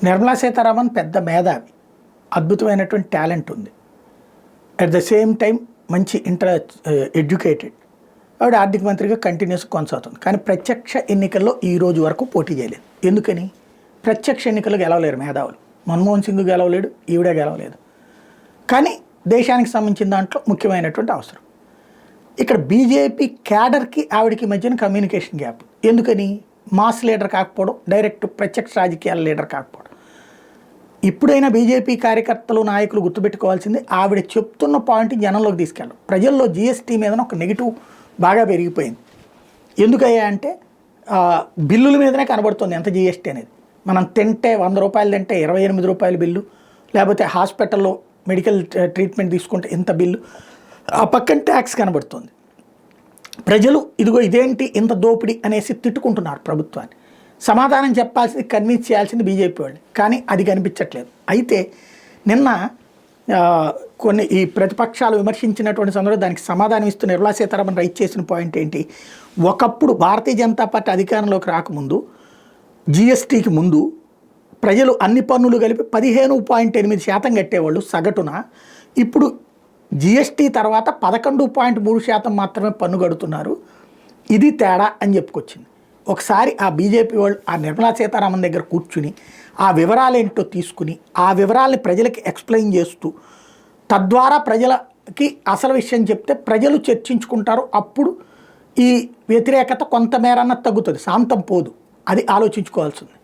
నిర్మలా సీతారామన్ పెద్ద మేధావి, అద్భుతమైనటువంటి టాలెంట్ ఉంది. అట్ ద సేమ్ టైం మంచి ఎడ్యుకేటెడ్. ఆవిడ ఆర్థిక మంత్రిగా కంటిన్యూస్ కొనసాగుతుంది. కానీ ప్రత్యక్ష ఎన్నికల్లో ఈ రోజు వరకు పోటీ చేయలేదు. ఎందుకని? ప్రత్యక్ష ఎన్నికల్లో గెలవలేరు మేధావులు. మన్మోహన్ సింగ్ గెలవలేడు, ఈవిడ గెలవలేదు. కానీ దేశానికి సంబంధించిన దాంట్లో ముఖ్యమైనటువంటి అవసరం. ఇక్కడ బీజేపీ క్యాడర్కి ఆవిడకి మధ్యన కమ్యూనికేషన్ గ్యాప్. ఎందుకని? మాస్ లీడర్ కాకపోవడం, డైరెక్ట్ ప్రత్యక్ష రాజకీయాల లీడర్ కాకపోవడం. ఇప్పుడైనా బీజేపీ కార్యకర్తలు నాయకులు గుర్తుపెట్టుకోవాల్సింది, ఆవిడ చెప్తున్న పాయింట్ జనంలోకి తీసుకెళ్ళడం. ప్రజల్లో జీఎస్టీ మీద ఒక నెగిటివ్ బాగా పెరిగిపోయింది. ఎందుకయ్యా అంటే బిల్లుల మీదనే కనబడుతుంది ఎంత జీఎస్టీ అనేది. మనం తింటే 100 రూపాయలు తింటే 28 రూపాయల బిల్లు, లేకపోతే హాస్పిటల్లో మెడికల్ ట్రీట్మెంట్ తీసుకుంటే ఇంత బిల్లు, ఆ పక్కన ట్యాక్స్ కనబడుతుంది. ప్రజలు ఇదిగో ఇదేంటి ఇంత దోపిడీ అనేసి తిట్టుకుంటున్నారు ప్రభుత్వాన్ని. సమాధానం చెప్పాల్సింది, కన్విన్స్ చేయాల్సింది బీజేపీ వాళ్ళు. కానీ అది కనిపించట్లేదు. అయితే నిన్న కొన్ని ఈ ప్రతిపక్షాలు విమర్శించినటువంటి సందర్భంలో దానికి సమాధానం ఇస్తూ నిర్మలా సీతారామన్ రైట్ చేసిన పాయింట్ ఏంటి? ఒకప్పుడు భారతీయ జనతా పార్టీ అధికారంలోకి రాకముందు, జీఎస్టీకి ముందు ప్రజలు అన్ని పన్నులు కలిపి 15.8% కట్టేవాళ్ళు సగటున. ఇప్పుడు జీఎస్టీ తర్వాత 11.3% మాత్రమే పన్ను కడుతున్నారు. ఇది తేడా అని చెప్పుకొచ్చింది. ఒకసారి ఆ బీజేపీ వాళ్ళు ఆ నిర్మలా సీతారామన్ దగ్గర కూర్చుని ఆ వివరాలు ఏంటో తీసుకుని ఆ వివరాలని ప్రజలకి ఎక్స్ప్లెయిన్ చేస్తూ తద్వారా ప్రజలకి అసలు విషయం చెప్తే ప్రజలు చర్చించుకుంటారు. అప్పుడు ఈ వ్యతిరేకత కొంతమేరన్నా తగ్గుతుంది, శాంతం పోదు. అది ఆలోచించుకోవాల్సింది.